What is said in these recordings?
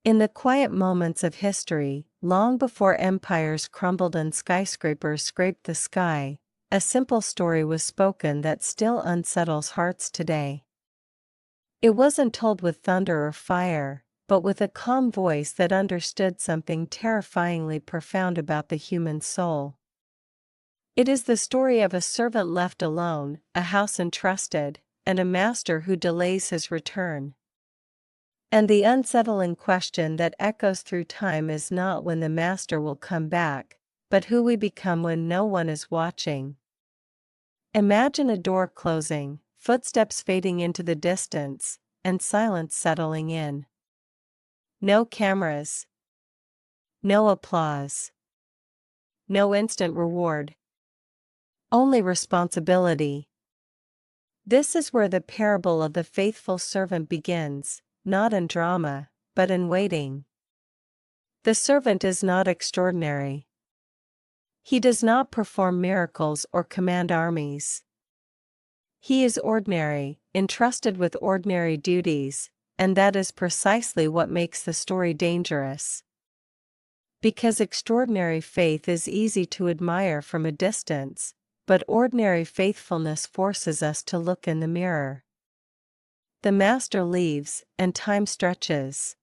In the quiet moments of history, long before empires crumbled and skyscrapers scraped the sky, a simple story was spoken that still unsettles hearts today. It wasn't told with thunder or fire, but with a calm voice that understood something terrifyingly profound about the human soul. It is the story of a servant left alone, a house entrusted, and a master who delays his return. And the unsettling question that echoes through time is not when the master will come back, but who we become when no one is watching. Imagine a door closing, footsteps fading into the distance, and silence settling in. No cameras. No applause. No instant reward. Only responsibility. This is where the parable of the faithful servant begins, not in drama, but in waiting. The servant is not extraordinary. He does not perform miracles or command armies. He is ordinary, entrusted with ordinary duties, and that is precisely what makes the story dangerous. Because extraordinary faith is easy to admire from a distance, but ordinary faithfulness forces us to look in the mirror. The master leaves, and time stretches.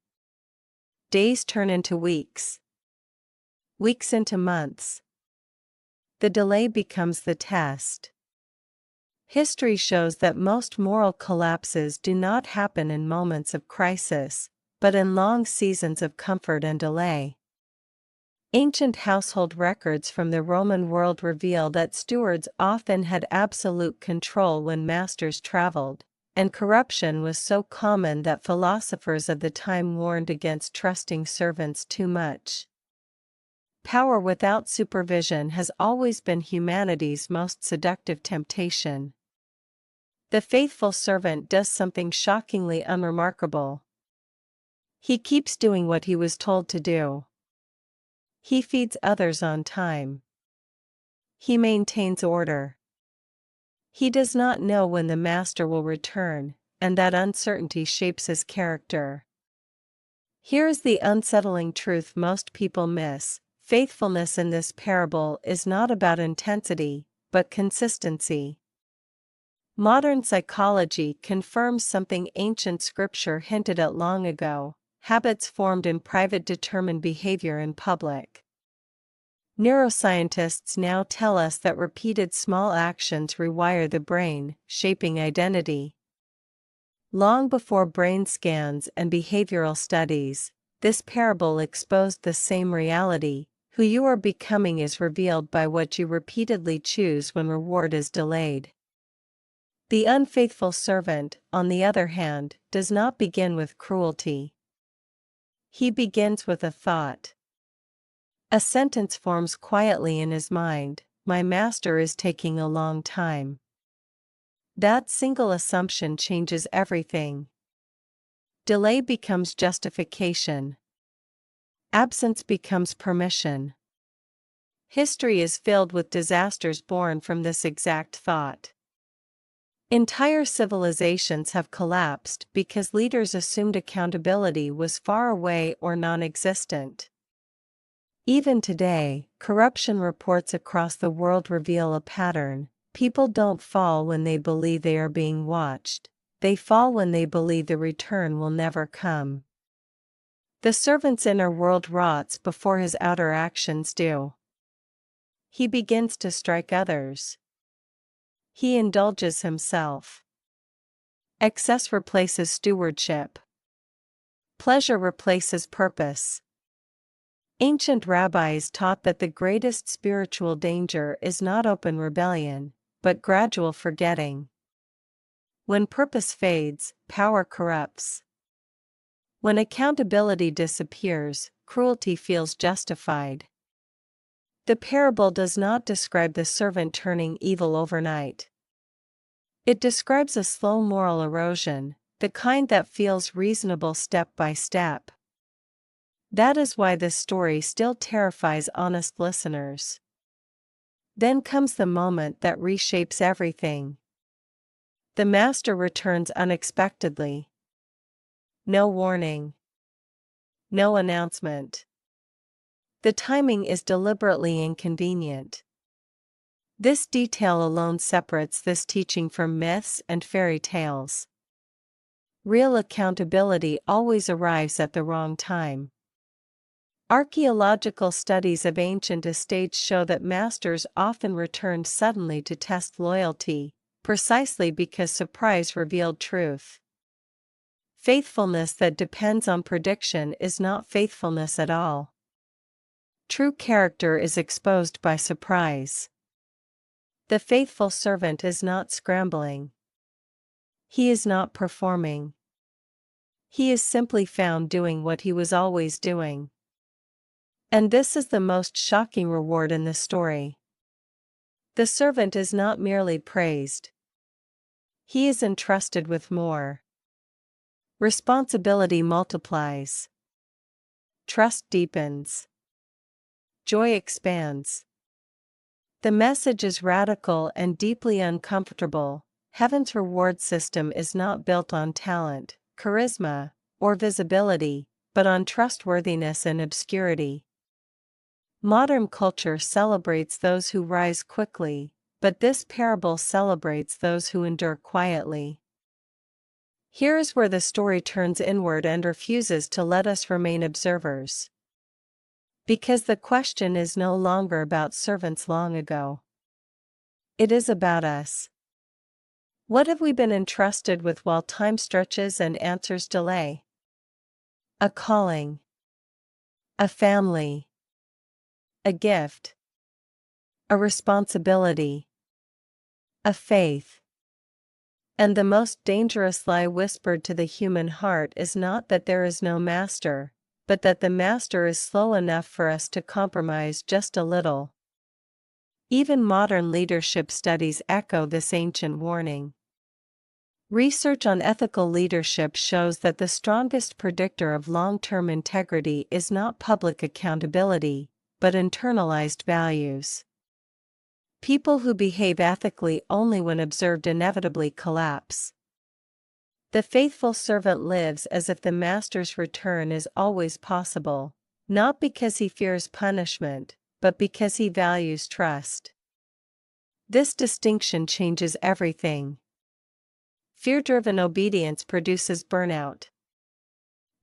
Days turn into weeks. Weeks into months. The delay becomes the test. History shows that most moral collapses do not happen in moments of crisis, but in long seasons of comfort and delay. Ancient household records from the Roman world reveal that stewards often had absolute control when masters traveled, and corruption was so common that philosophers of the time warned against trusting servants too much. Power without supervision has always been humanity's most seductive temptation. The faithful servant does something shockingly unremarkable. He keeps doing what he was told to do. He feeds others on time. He maintains order. He does not know when the master will return, and that uncertainty shapes his character. Here is the unsettling truth most people miss: faithfulness in this parable is not about intensity, but consistency. Modern psychology confirms something ancient scripture hinted at long ago: habits formed in private determine behavior in public. Neuroscientists now tell us that repeated small actions rewire the brain, shaping identity. Long before brain scans and behavioral studies, this parable exposed the same reality: who you are becoming is revealed by what you repeatedly choose when reward is delayed. The unfaithful servant, on the other hand, does not begin with cruelty. He begins with a thought. A sentence forms quietly in his mind: my master is taking a long time. That single assumption changes everything. Delay becomes justification. Absence becomes permission. History is filled with disasters born from this exact thought. Entire civilizations have collapsed because leaders assumed accountability was far away or non-existent. Even today, corruption reports across the world reveal a pattern: people don't fall when they believe they are being watched, they fall when they believe the return will never come. The servant's inner world rots before his outer actions do. He begins to strike others. He indulges himself. Excess replaces stewardship. Pleasure replaces purpose. Ancient rabbis taught that the greatest spiritual danger is not open rebellion, but gradual forgetting. When purpose fades, power corrupts. When accountability disappears, cruelty feels justified. The parable does not describe the servant turning evil overnight. It describes a slow moral erosion, the kind that feels reasonable step by step. That is why this story still terrifies honest listeners. Then comes the moment that reshapes everything. The master returns unexpectedly. No warning. No announcement. The timing is deliberately inconvenient. This detail alone separates this teaching from myths and fairy tales. Real accountability always arrives at the wrong time. Archaeological studies of ancient estates show that masters often returned suddenly to test loyalty, precisely because surprise revealed truth. Faithfulness that depends on prediction is not faithfulness at all. True character is exposed by surprise. The faithful servant is not scrambling. He is not performing. He is simply found doing what he was always doing. And this is the most shocking reward in the story. The servant is not merely praised. He is entrusted with more. Responsibility multiplies. Trust deepens. Joy expands. The message is radical and deeply uncomfortable. Heaven's reward system is not built on talent, charisma, or visibility, but on trustworthiness and obscurity. Modern culture celebrates those who rise quickly, but this parable celebrates those who endure quietly. Here is where the story turns inward and refuses to let us remain observers. Because the question is no longer about servants long ago. It is about us. What have we been entrusted with while time stretches and answers delay? A calling. A family. A gift. A responsibility. A faith. And the most dangerous lie whispered to the human heart is not that there is no master, but that the master is slow enough for us to compromise just a little. Even modern leadership studies echo this ancient warning. Research on ethical leadership shows that the strongest predictor of long-term integrity is not public accountability, but internalized values. People who behave ethically only when observed inevitably collapse. The faithful servant lives as if the master's return is always possible, not because he fears punishment, but because he values trust. This distinction changes everything. Fear-driven obedience produces burnout.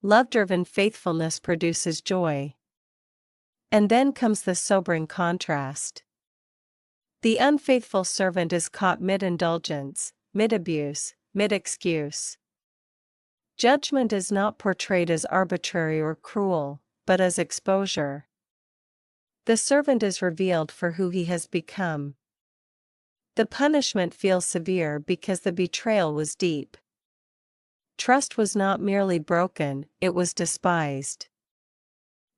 Love-driven faithfulness produces joy. And then comes the sobering contrast. The unfaithful servant is caught mid-indulgence, mid-abuse, mid-excuse. Judgment is not portrayed as arbitrary or cruel, but as exposure. The servant is revealed for who he has become. The punishment feels severe because the betrayal was deep. Trust was not merely broken, it was despised.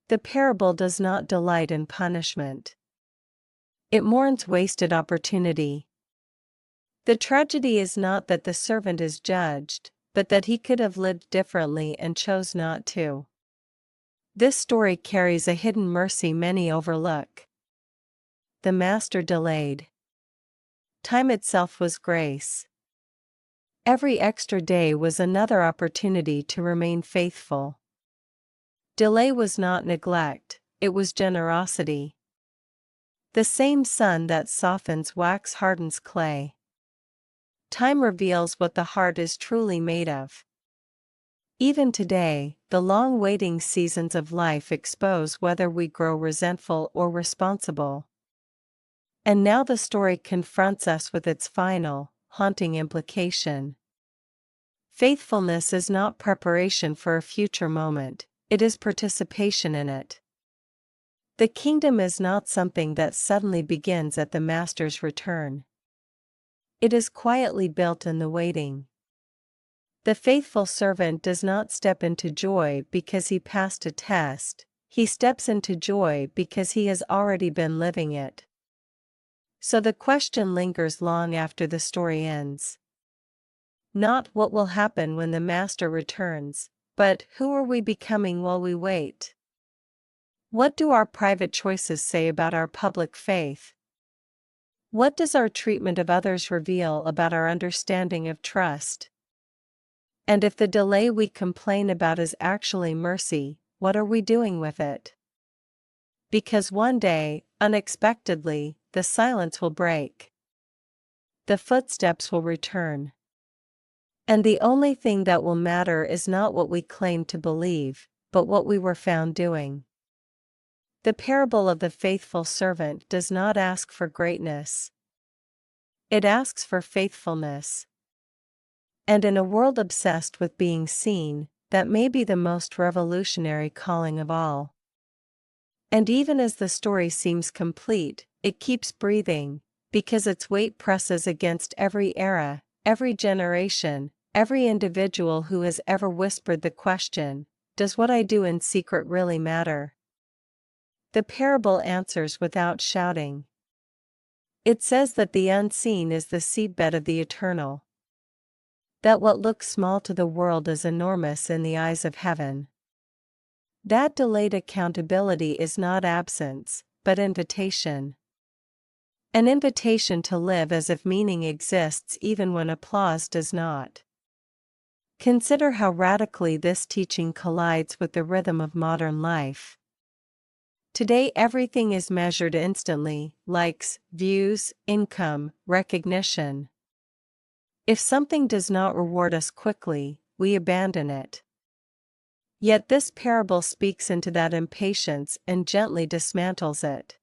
The parable does not delight in punishment. It mourns wasted opportunity. The tragedy is not that the servant is judged, but that he could have lived differently and chose not to. This story carries a hidden mercy many overlook. The master delayed. Time itself was grace. Every extra day was another opportunity to remain faithful. Delay was not neglect, it was generosity. The same sun that softens wax hardens clay. Time reveals what the heart is truly made of. Even today, the long waiting seasons of life expose whether we grow resentful or responsible. And now the story confronts us with its final, haunting implication. Faithfulness is not preparation for a future moment, it is participation in it. The kingdom is not something that suddenly begins at the master's return. It is quietly built in the waiting. The faithful servant does not step into joy because he passed a test, he steps into joy because he has already been living it. So the question lingers long after the story ends. Not what will happen when the master returns, but who are we becoming while we wait? What do our private choices say about our public faith? What does our treatment of others reveal about our understanding of trust? And if the delay we complain about is actually mercy, what are we doing with it? Because one day, unexpectedly, the silence will break. The footsteps will return. And the only thing that will matter is not what we claim to believe, but what we were found doing. The parable of the faithful servant does not ask for greatness. It asks for faithfulness. And in a world obsessed with being seen, that may be the most revolutionary calling of all. And even as the story seems complete, it keeps breathing, because its weight presses against every era, every generation, every individual who has ever whispered the question, does what I do in secret really matter? The parable answers without shouting. It says that the unseen is the seedbed of the eternal. That what looks small to the world is enormous in the eyes of heaven. That delayed accountability is not absence, but invitation. An invitation to live as if meaning exists even when applause does not. Consider how radically this teaching collides with the rhythm of modern life. Today everything is measured instantly: likes, views, income, recognition. If something does not reward us quickly, we abandon it. Yet this parable speaks into that impatience and gently dismantles it.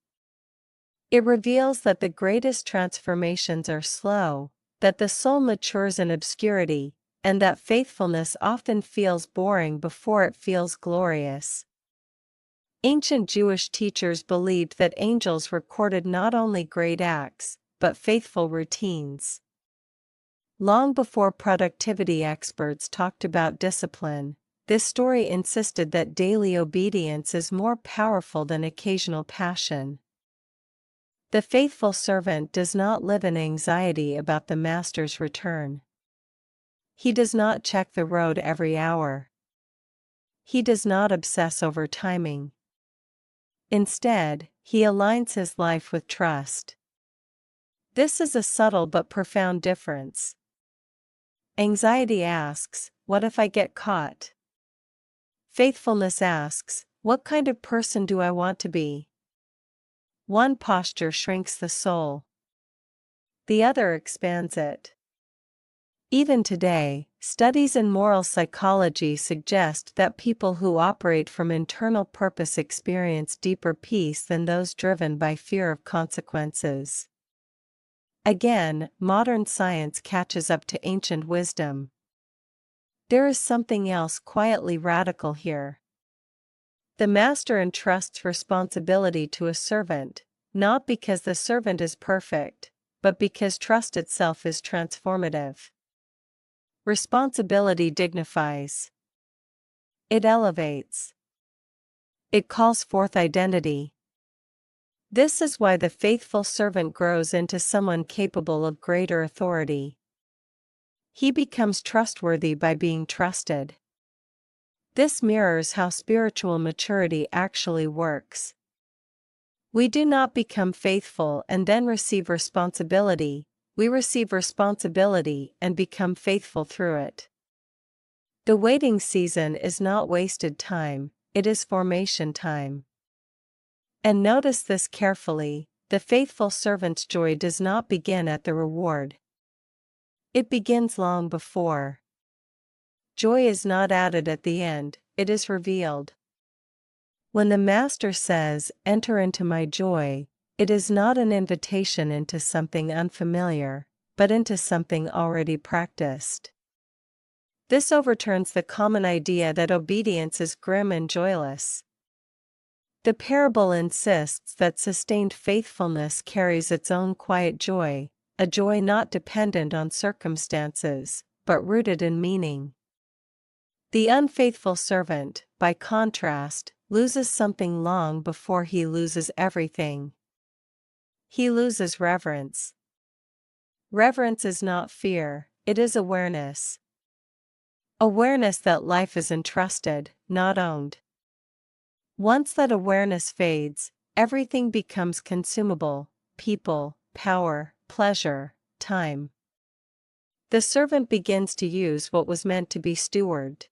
It reveals that the greatest transformations are slow, that the soul matures in obscurity, and that faithfulness often feels boring before it feels glorious. Ancient Jewish teachers believed that angels recorded not only great acts, but faithful routines. Long before productivity experts talked about discipline, this story insisted that daily obedience is more powerful than occasional passion. The faithful servant does not live in anxiety about the master's return. He does not check the road every hour. He does not obsess over timing. Instead, he aligns his life with trust. This is a subtle but profound difference. Anxiety asks, "What if I get caught?" Faithfulness asks, "What kind of person do I want to be?" One posture shrinks the soul. The other expands it. Even today, studies in moral psychology suggest that people who operate from internal purpose experience deeper peace than those driven by fear of consequences. Again, modern science catches up to ancient wisdom. There is something else quietly radical here. The master entrusts responsibility to a servant, not because the servant is perfect, but because trust itself is transformative. Responsibility dignifies. It elevates. It calls forth identity. This is why the faithful servant grows into someone capable of greater authority. He becomes trustworthy by being trusted. This mirrors how spiritual maturity actually works. We do not become faithful and then receive responsibility, we receive responsibility and become faithful through it. The waiting season is not wasted time, it is formation time. And notice this carefully: the faithful servant's joy does not begin at the reward. It begins long before. Joy is not added at the end, it is revealed. When the master says, "Enter into my joy," it is not an invitation into something unfamiliar, but into something already practiced. This overturns the common idea that obedience is grim and joyless. The parable insists that sustained faithfulness carries its own quiet joy, a joy not dependent on circumstances, but rooted in meaning. The unfaithful servant, by contrast, loses something long before he loses everything. He loses reverence. Reverence is not fear, it is awareness. Awareness that life is entrusted, not owned. Once that awareness fades, everything becomes consumable: people, power, pleasure, time. The servant begins to use what was meant to be stewarded.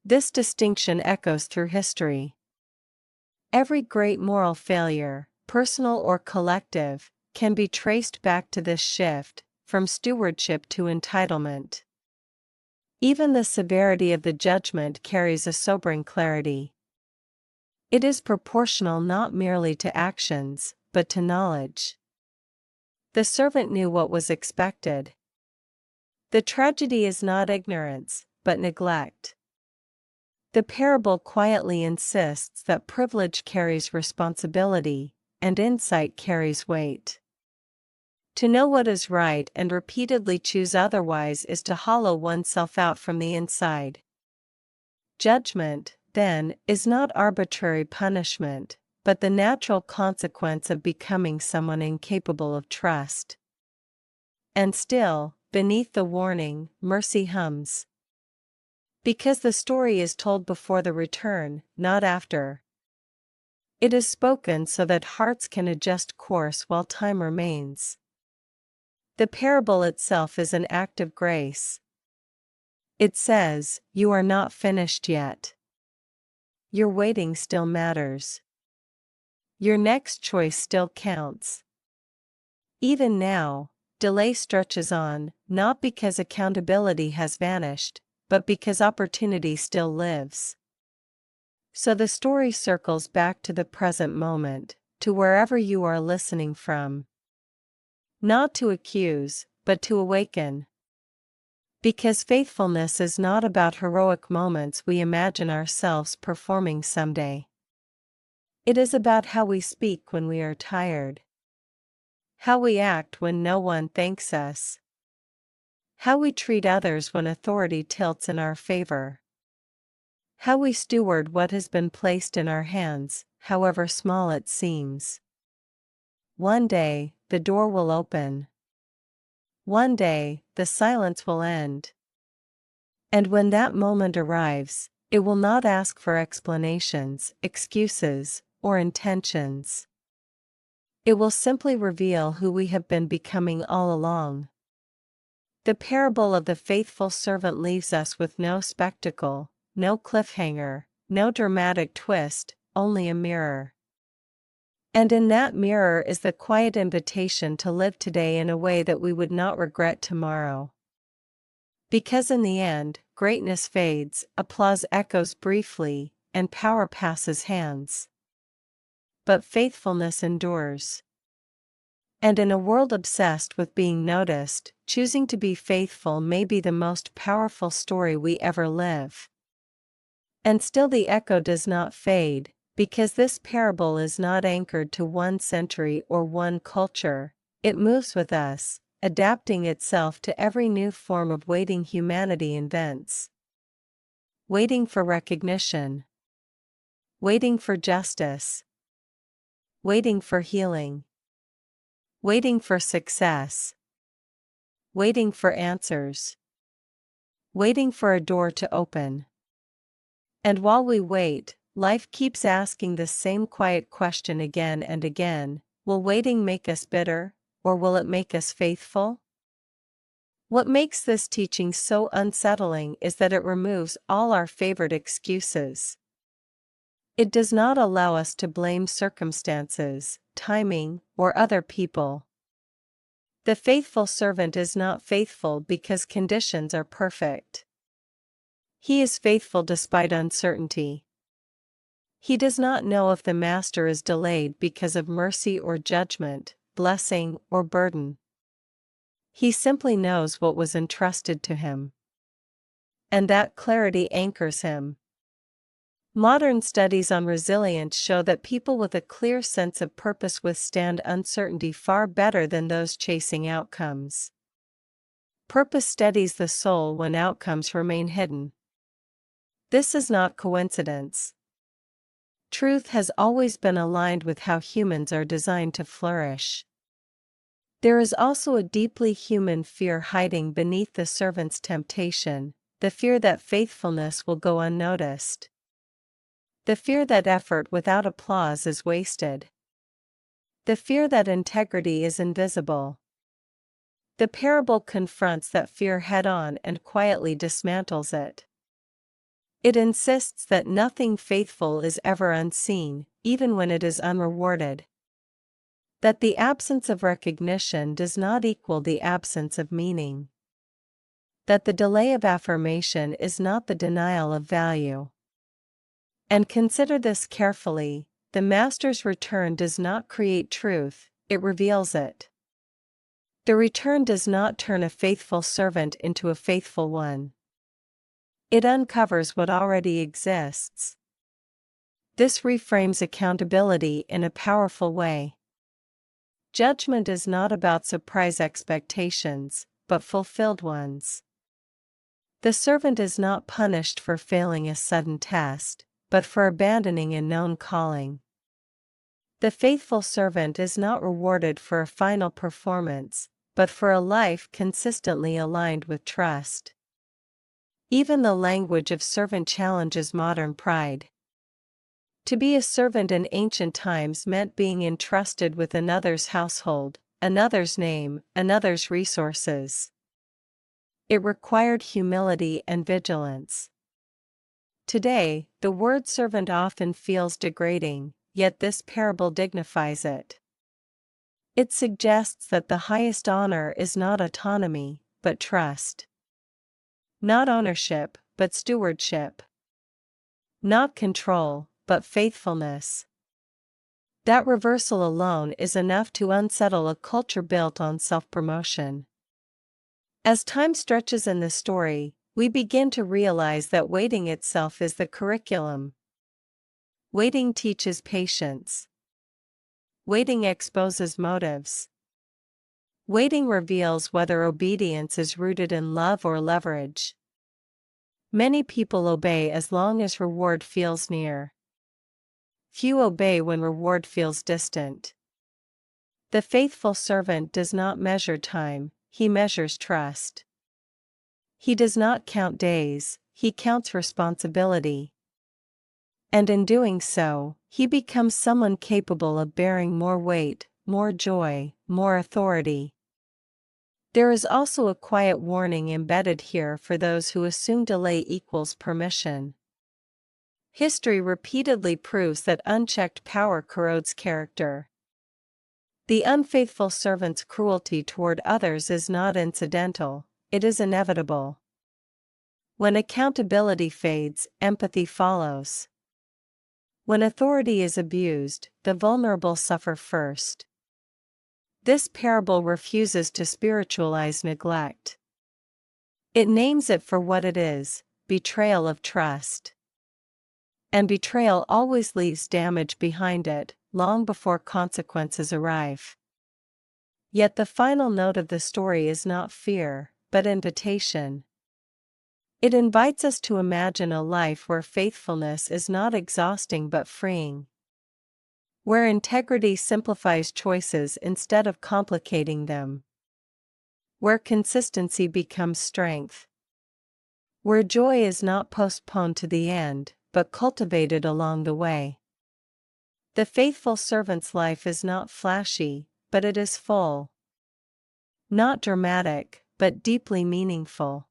This distinction echoes through history. Every great moral failure, personal or collective, can be traced back to this shift, from stewardship to entitlement. Even the severity of the judgment carries a sobering clarity. It is proportional not merely to actions, but to knowledge. The servant knew what was expected. The tragedy is not ignorance, but neglect. The parable quietly insists that privilege carries responsibility, and insight carries weight. To know what is right and repeatedly choose otherwise is to hollow oneself out from the inside. Judgment, then, is not arbitrary punishment, but the natural consequence of becoming someone incapable of trust. And still, beneath the warning, mercy hums. Because the story is told before the return, not after. It is spoken so that hearts can adjust course while time remains. The parable itself is an act of grace. It says, "You are not finished yet. Your waiting still matters. Your next choice still counts." Even now, delay stretches on, not because accountability has vanished, but because opportunity still lives. So the story circles back to the present moment, to wherever you are listening from. Not to accuse, but to awaken. Because faithfulness is not about heroic moments we imagine ourselves performing someday. It is about how we speak when we are tired. How we act when no one thanks us. How we treat others when authority tilts in our favor. How we steward what has been placed in our hands, however small it seems. One day, the door will open. One day, the silence will end. And when that moment arrives, it will not ask for explanations, excuses, or intentions. It will simply reveal who we have been becoming all along. The parable of the faithful servant leaves us with no spectacle, no cliffhanger, no dramatic twist, only a mirror. And in that mirror is the quiet invitation to live today in a way that we would not regret tomorrow. Because in the end, greatness fades, applause echoes briefly, and power passes hands. But faithfulness endures. And in a world obsessed with being noticed, choosing to be faithful may be the most powerful story we ever live. And still the echo does not fade, because this parable is not anchored to one century or one culture. It moves with us, adapting itself to every new form of waiting humanity invents. Waiting for recognition. Waiting for justice. Waiting for healing. Waiting for success. Waiting for answers. Waiting for a door to open. And while we wait, life keeps asking the same quiet question again and again: will waiting make us bitter, or will it make us faithful? What makes this teaching so unsettling is that it removes all our favorite excuses. It does not allow us to blame circumstances, timing, or other people. The faithful servant is not faithful because conditions are perfect. He is faithful despite uncertainty. He does not know if the master is delayed because of mercy or judgment, blessing or burden. He simply knows what was entrusted to him. And that clarity anchors him. Modern studies on resilience show that people with a clear sense of purpose withstand uncertainty far better than those chasing outcomes. Purpose steadies the soul when outcomes remain hidden. This is not coincidence. Truth has always been aligned with how humans are designed to flourish. There is also a deeply human fear hiding beneath the servant's temptation, the fear that faithfulness will go unnoticed. The fear that effort without applause is wasted. The fear that integrity is invisible. The parable confronts that fear head-on and quietly dismantles it. It insists that nothing faithful is ever unseen, even when it is unrewarded. That the absence of recognition does not equal the absence of meaning. That the delay of affirmation is not the denial of value. And consider this carefully, the master's return does not create truth, it reveals it. The return does not turn a faithful servant into a faithful one. It uncovers what already exists. This reframes accountability in a powerful way. Judgment is not about surprise expectations, but fulfilled ones. The servant is not punished for failing a sudden test, but for abandoning a known calling. The faithful servant is not rewarded for a final performance, but for a life consistently aligned with trust. Even the language of servant challenges modern pride. To be a servant in ancient times meant being entrusted with another's household, another's name, another's resources. It required humility and vigilance. Today, the word servant often feels degrading, yet this parable dignifies it. It suggests that the highest honor is not autonomy, but trust. Not ownership, but stewardship. Not control, but faithfulness. That reversal alone is enough to unsettle a culture built on self-promotion. As time stretches in the story, we begin to realize that waiting itself is the curriculum. Waiting teaches patience. Waiting exposes motives. Waiting reveals whether obedience is rooted in love or leverage. Many people obey as long as reward feels near. Few obey when reward feels distant. The faithful servant does not measure time, he measures trust. He does not count days, he counts responsibility. And in doing so, he becomes someone capable of bearing more weight, more joy, more authority. There is also a quiet warning embedded here for those who assume delay equals permission. History repeatedly proves that unchecked power corrodes character. The unfaithful servant's cruelty toward others is not incidental, it is inevitable. When accountability fades, empathy follows. When authority is abused, the vulnerable suffer first. This parable refuses to spiritualize neglect. It names it for what it is, betrayal of trust. And betrayal always leaves damage behind it, long before consequences arrive. Yet the final note of the story is not fear, but invitation. It invites us to imagine a life where faithfulness is not exhausting but freeing. Where integrity simplifies choices instead of complicating them. Where consistency becomes strength. Where joy is not postponed to the end, but cultivated along the way. The faithful servant's life is not flashy, but it is full. Not dramatic, but deeply meaningful.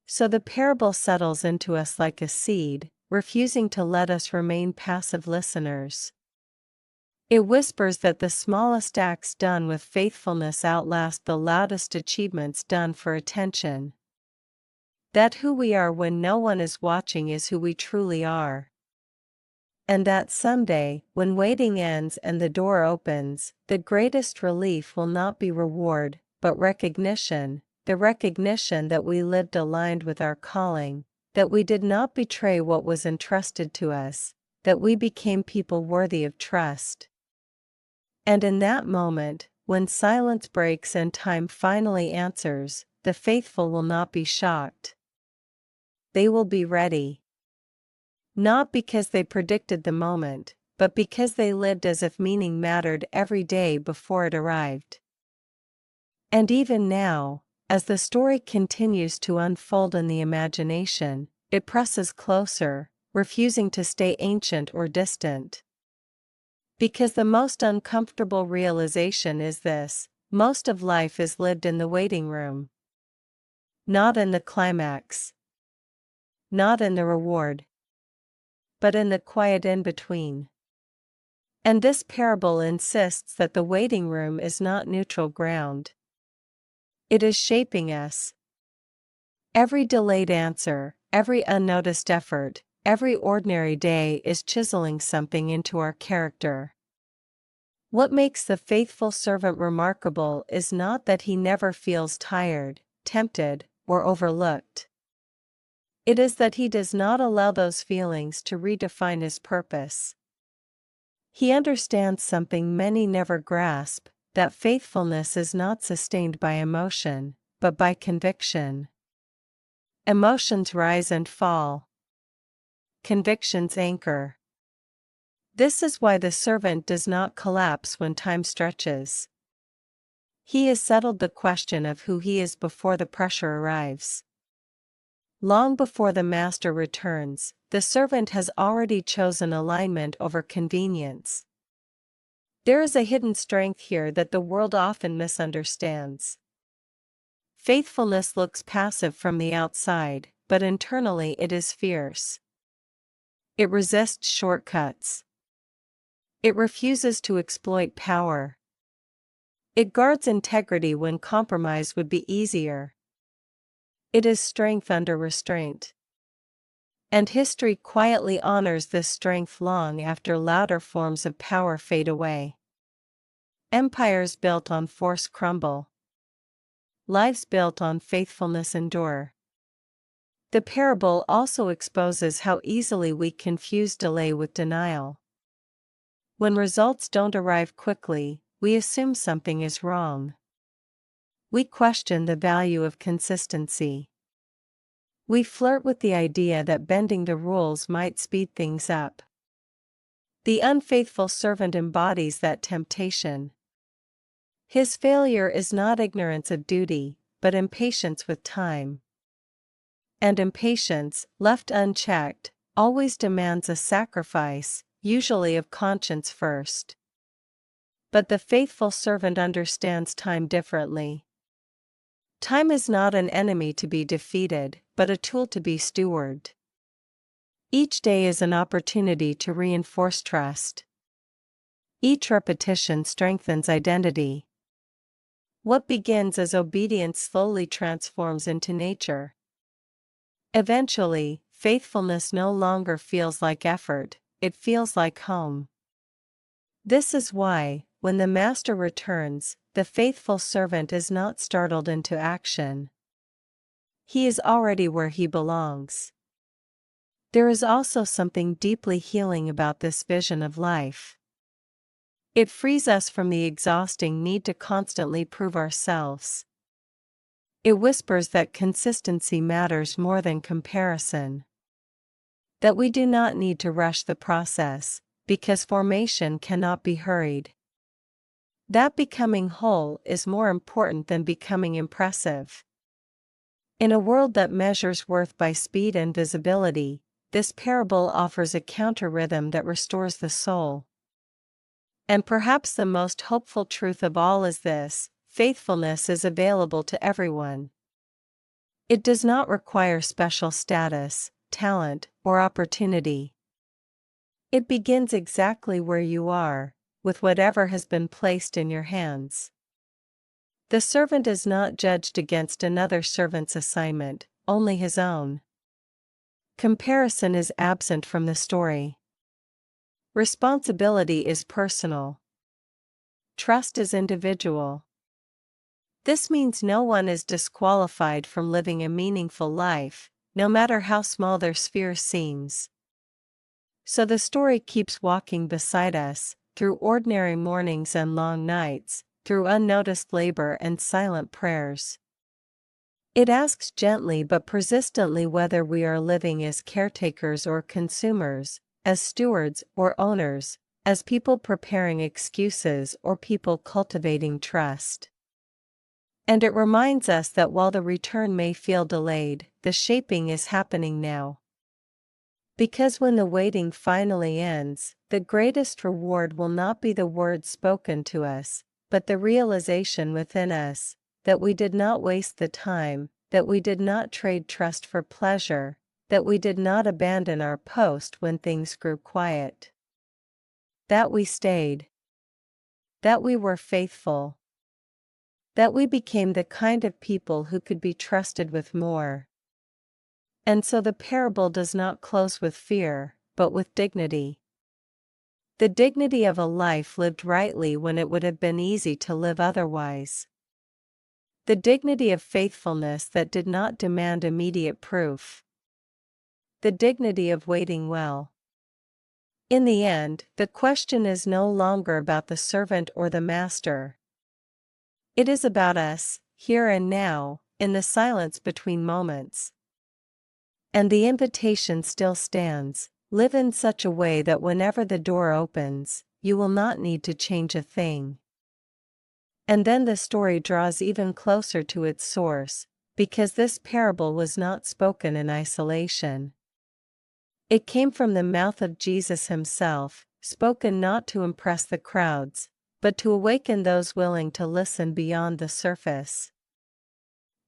So the parable settles into us like a seed, refusing to let us remain passive listeners. It whispers that the smallest acts done with faithfulness outlast the loudest achievements done for attention. That who we are when no one is watching is who we truly are. And that someday, when waiting ends and the door opens, the greatest relief will not be reward, but recognition, the recognition that we lived aligned with our calling, that we did not betray what was entrusted to us, that we became people worthy of trust. And in that moment, when silence breaks and time finally answers, the faithful will not be shocked. They will be ready. Not because they predicted the moment, but because they lived as if meaning mattered every day before it arrived. And even now, as the story continues to unfold in the imagination, it presses closer, refusing to stay ancient or distant. Because the most uncomfortable realization is this: most of life is lived in the waiting room. Not in the climax. not in the reward, but in the quiet in-between. And this parable insists that the waiting room is not neutral ground. It is shaping us. Every delayed answer, every unnoticed effort, every ordinary day is chiseling something into our character. What makes the faithful servant remarkable is not that he never feels tired, tempted, or overlooked. It is that he does not allow those feelings to redefine his purpose. He understands something many never grasp, that faithfulness is not sustained by emotion, but by conviction. Emotions rise and fall. Convictions anchor. This is why the servant does not collapse when time stretches. He has settled the question of who he is before the pressure arrives. Long before the master returns, the servant has already chosen alignment over convenience. There is a hidden strength here that the world often misunderstands. Faithfulness looks passive from the outside, but internally it is fierce. It resists shortcuts. It refuses to exploit power. It guards integrity when compromise would be easier. It is strength under restraint. And history quietly honors this strength long after louder forms of power fade away. Empires built on force crumble. Lives built on faithfulness endure. The parable also exposes how easily we confuse delay with denial. When results don't arrive quickly, we assume something is wrong. We question the value of consistency. We flirt with the idea that bending the rules might speed things up. The unfaithful servant embodies that temptation. His failure is not ignorance of duty, but impatience with time. And impatience, left unchecked, always demands a sacrifice, usually of conscience first. But the faithful servant understands time differently. Time is not an enemy to be defeated, but a tool to be stewarded. Each day is an opportunity to reinforce trust. Each repetition strengthens identity. What begins as obedience slowly transforms into nature. Eventually, faithfulness no longer feels like effort, it feels like home. This is why, when the master returns, the faithful servant is not startled into action. He is already where he belongs. There is also something deeply healing about this vision of life. It frees us from the exhausting need to constantly prove ourselves. It whispers that consistency matters more than comparison. That we do not need to rush the process, because formation cannot be hurried. That becoming whole is more important than becoming impressive. In a world that measures worth by speed and visibility, this parable offers a counter-rhythm that restores the soul. And perhaps the most hopeful truth of all is this: faithfulness is available to everyone. It does not require special status, talent, or opportunity. It begins exactly where you are, with whatever has been placed in your hands. The servant is not judged against another servant's assignment, only his own. Comparison is absent from the story. Responsibility is personal. Trust is individual. This means no one is disqualified from living a meaningful life, no matter how small their sphere seems. So the story keeps walking beside us, through ordinary mornings and long nights, through unnoticed labor and silent prayers. It asks gently but persistently whether we are living as caretakers or consumers, as stewards or owners, as people preparing excuses or people cultivating trust. And it reminds us that while the return may feel delayed, the shaping is happening now. Because when the waiting finally ends, the greatest reward will not be the words spoken to us, but the realization within us that we did not waste the time, that we did not trade trust for pleasure, That we did not abandon our post when things grew quiet. That we stayed. That we were faithful. That we became the kind of people who could be trusted with more. And so the parable does not close with fear, but with dignity. The dignity of a life lived rightly when it would have been easy to live otherwise. The dignity of faithfulness that did not demand immediate proof. The dignity of waiting well. In the end, the question is no longer about the servant or the master. It is about us, here and now, in the silence between moments. And the invitation still stands: live in such a way that whenever the door opens, you will not need to change a thing. And then the story draws even closer to its source, because this parable was not spoken in isolation. It came from the mouth of Jesus himself, spoken not to impress the crowds, but to awaken those willing to listen beyond the surface.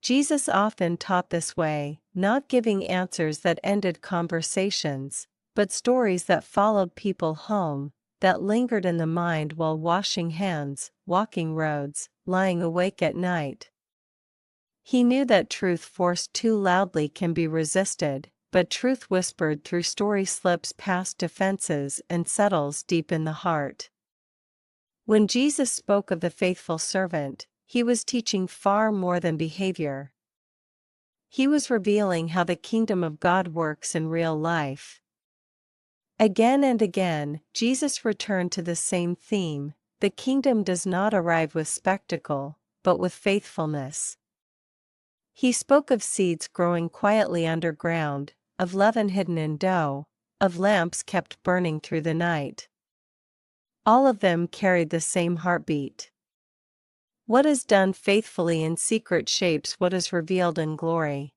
Jesus often taught this way, not giving answers that ended conversations, but stories that followed people home, that lingered in the mind while washing hands, walking roads, lying awake at night. He knew that truth forced too loudly can be resisted, but truth whispered through story slips past defenses and settles deep in the heart. When Jesus spoke of the faithful servant, he was teaching far more than behavior. He was revealing how the kingdom of God works in real life. Again and again, Jesus returned to the same theme: the kingdom does not arrive with spectacle, but with faithfulness. He spoke of seeds growing quietly underground, of leaven hidden in dough, of lamps kept burning through the night. All of them carried the same heartbeat. What is done faithfully in secret shapes what is revealed in glory.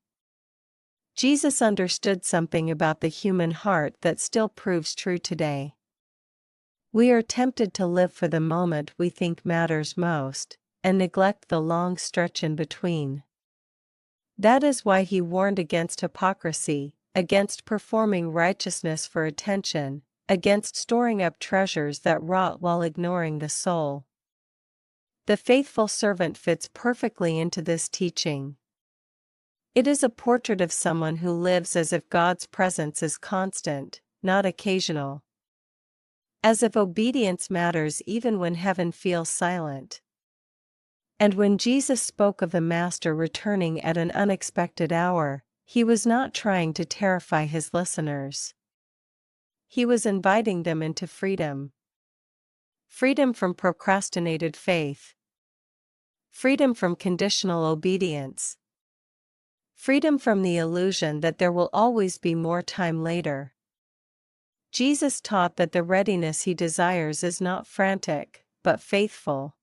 Jesus understood something about the human heart that still proves true today. We are tempted to live for the moment we think matters most, and neglect the long stretch in between. That is why he warned against hypocrisy, against performing righteousness for attention, against storing up treasures that rot while ignoring the soul. The faithful servant fits perfectly into this teaching. It is a portrait of someone who lives as if God's presence is constant, not occasional. As if obedience matters even when heaven feels silent. And when Jesus spoke of the Master returning at an unexpected hour, he was not trying to terrify his listeners. He was inviting them into freedom. Freedom from procrastinated faith. Freedom from conditional obedience. Freedom from the illusion that there will always be more time later. Jesus taught that the readiness he desires is not frantic, but faithful.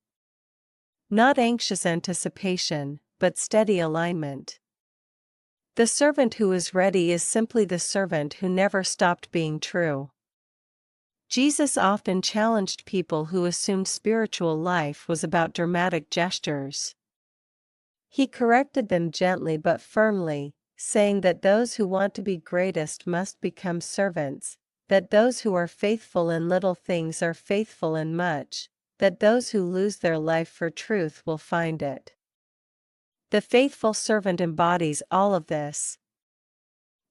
Not anxious anticipation, but steady alignment. The servant who is ready is simply the servant who never stopped being true. Jesus often challenged people who assumed spiritual life was about dramatic gestures. He corrected them gently but firmly, saying that those who want to be greatest must become servants, that those who are faithful in little things are faithful in much, that those who lose their life for truth will find it. The faithful servant embodies all of this.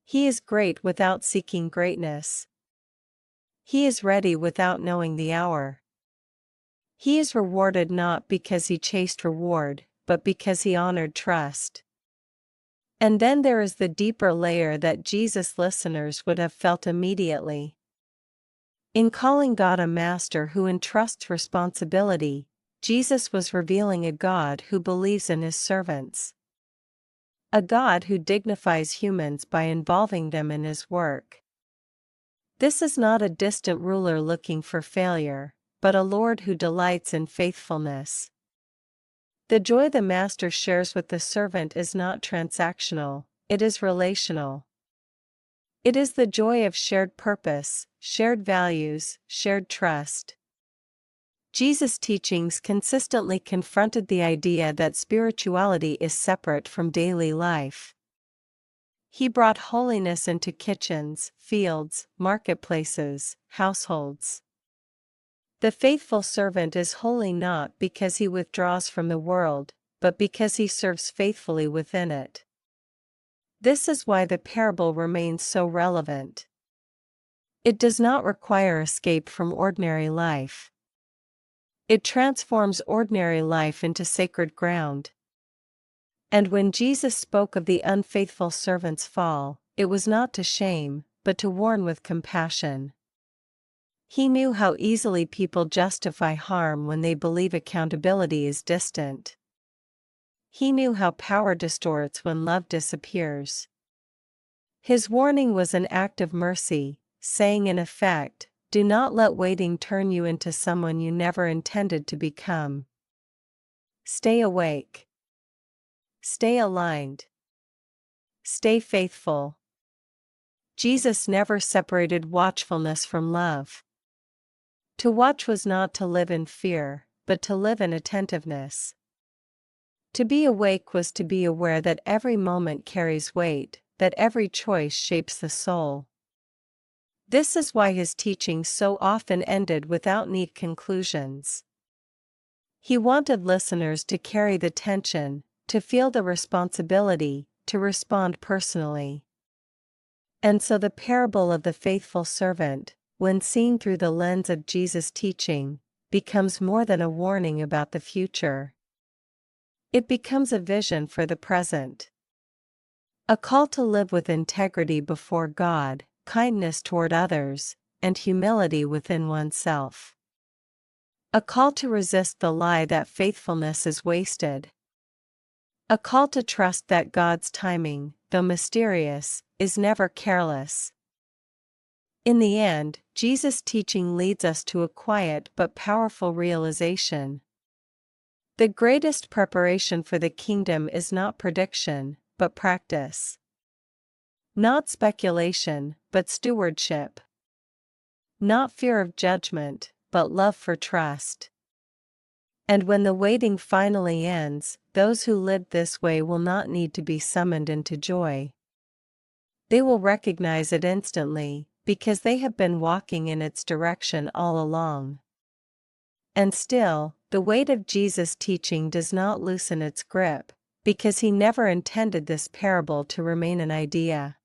He is great without seeking greatness. He is ready without knowing the hour. He is rewarded not because he chased reward, but because he honored trust. And then there is the deeper layer that Jesus' listeners would have felt immediately. In calling God a master who entrusts responsibility, Jesus was revealing a God who believes in his servants. A God who dignifies humans by involving them in his work. This is not a distant ruler looking for failure, but a Lord who delights in faithfulness. The joy the master shares with the servant is not transactional, it is relational. It is the joy of shared purpose, shared values, shared trust. Jesus' teachings consistently confronted the idea that spirituality is separate from daily life. He brought holiness into kitchens, fields, marketplaces, households. The faithful servant is holy not because he withdraws from the world, but because he serves faithfully within it. This is why the parable remains so relevant. It does not require escape from ordinary life. It transforms ordinary life into sacred ground. And when Jesus spoke of the unfaithful servant's fall, it was not to shame, but to warn with compassion. He knew how easily people justify harm when they believe accountability is distant. He knew how power distorts when love disappears. His warning was an act of mercy, saying in effect, do not let waiting turn you into someone you never intended to become. Stay awake. Stay aligned. Stay faithful. Jesus never separated watchfulness from love. To watch was not to live in fear, but to live in attentiveness. To be awake was to be aware that every moment carries weight, that every choice shapes the soul. This is why his teaching so often ended without neat conclusions. He wanted listeners to carry the tension, to feel the responsibility, to respond personally. And so the parable of the faithful servant, when seen through the lens of Jesus' teaching, becomes more than a warning about the future. It becomes a vision for the present. A call to live with integrity before God, kindness toward others, and humility within oneself. A call to resist the lie that faithfulness is wasted. A call to trust that God's timing, though mysterious, is never careless. In the end, Jesus' teaching leads us to a quiet but powerful realization. The greatest preparation for the kingdom is not prediction, but practice. Not speculation, but stewardship. Not fear of judgment, but love for trust. And when the waiting finally ends, those who lived this way will not need to be summoned into joy. They will recognize it instantly, because they have been walking in its direction all along. And still, the weight of Jesus' teaching does not loosen its grip, because he never intended this parable to remain an idea.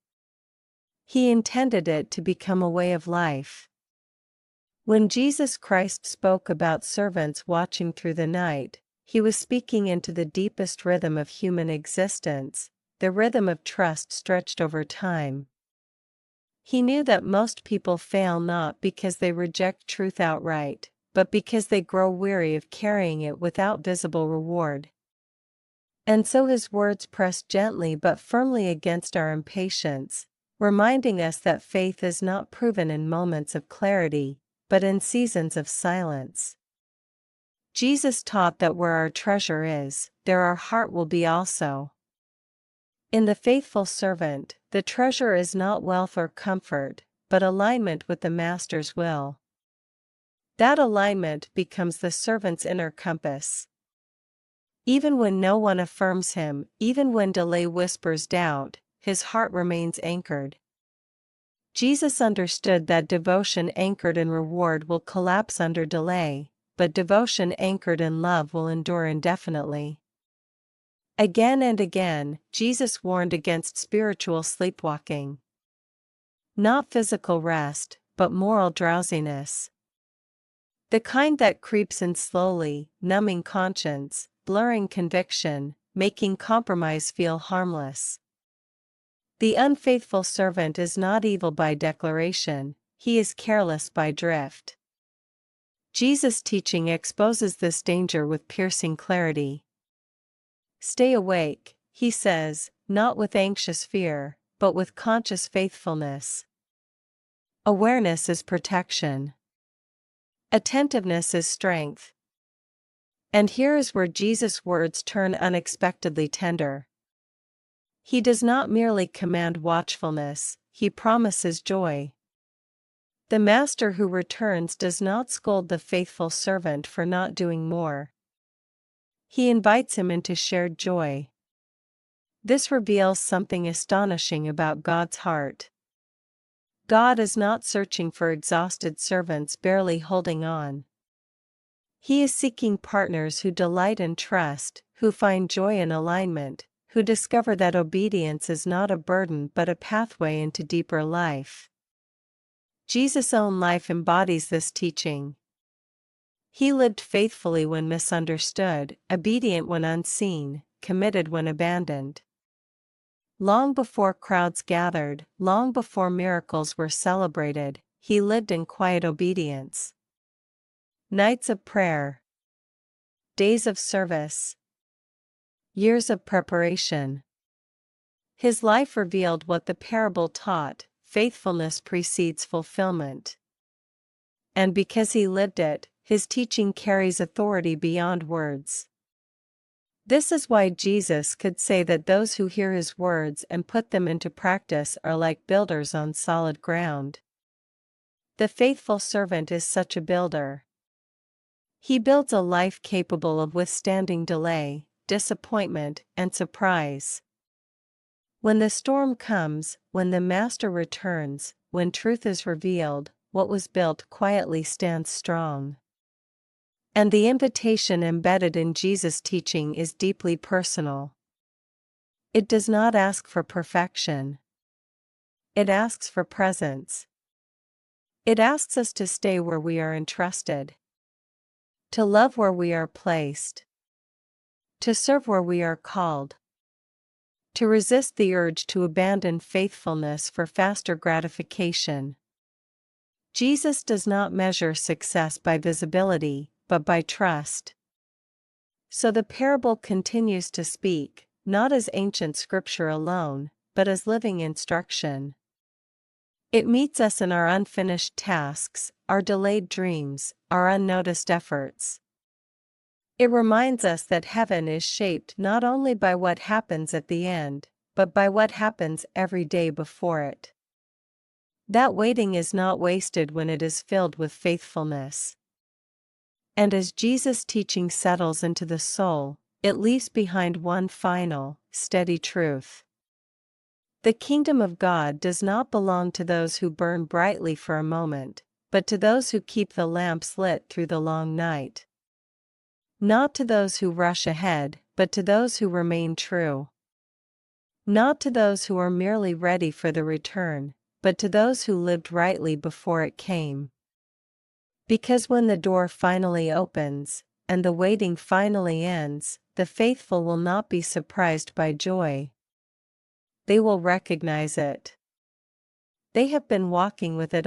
He intended it to become a way of life. When Jesus Christ spoke about servants watching through the night, he was speaking into the deepest rhythm of human existence, the rhythm of trust stretched over time. He knew that most people fail not because they reject truth outright, but because they grow weary of carrying it without visible reward. And so his words press gently but firmly against our impatience, reminding us that faith is not proven in moments of clarity, but in seasons of silence. Jesus taught that where our treasure is, there our heart will be also. In the faithful servant, the treasure is not wealth or comfort, but alignment with the Master's will. That alignment becomes the servant's inner compass. Even when no one affirms him, even when delay whispers doubt, his heart remains anchored. Jesus understood that devotion anchored in reward will collapse under delay, but devotion anchored in love will endure indefinitely. Again and again, Jesus warned against spiritual sleepwalking. Not physical rest, but moral drowsiness. The kind that creeps in slowly, numbing conscience, blurring conviction, making compromise feel harmless. The unfaithful servant is not evil by declaration, he is careless by drift. Jesus' teaching exposes this danger with piercing clarity. Stay awake, he says, not with anxious fear, but with conscious faithfulness. Awareness is protection. Attentiveness is strength. And here is where Jesus' words turn unexpectedly tender. He does not merely command watchfulness, he promises joy. The master who returns does not scold the faithful servant for not doing more. He invites him into shared joy. This reveals something astonishing about God's heart. God is not searching for exhausted servants barely holding on. He is seeking partners who delight in trust, who find joy in alignment, who discover that obedience is not a burden but a pathway into deeper life. Jesus' own life embodies this teaching. He lived faithfully when misunderstood, obedient when unseen, committed when abandoned. Long before crowds gathered, long before miracles were celebrated, he lived in quiet obedience. Nights of prayer, days of service, years of preparation. His life revealed what the parable taught: faithfulness precedes fulfillment. And because he lived it, his teaching carries authority beyond words. This is why Jesus could say that those who hear his words and put them into practice are like builders on solid ground. The faithful servant is such a builder. He builds a life capable of withstanding delay, disappointment, and surprise. When the storm comes, when the master returns, when truth is revealed, what was built quietly stands strong. And the invitation embedded in Jesus' teaching is deeply personal. It does not ask for perfection. It asks for presence. It asks us to stay where we are entrusted, to love where we are placed, to serve where we are called, to resist the urge to abandon faithfulness for faster gratification. Jesus does not measure success by visibility, but by trust. So the parable continues to speak, not as ancient scripture alone, but as living instruction. It meets us in our unfinished tasks, our delayed dreams, our unnoticed efforts. It reminds us that heaven is shaped not only by what happens at the end, but by what happens every day before it. That waiting is not wasted when it is filled with faithfulness. And as Jesus' teaching settles into the soul, it leaves behind one final, steady truth. The kingdom of God does not belong to those who burn brightly for a moment, but to those who keep the lamps lit through the long night. Not to those who rush ahead, but to those who remain true. Not to those who are merely ready for the return, but to those who lived rightly before it came. Because when the door finally opens, and the waiting finally ends, the faithful will not be surprised by joy. They will recognize it. They have been walking with it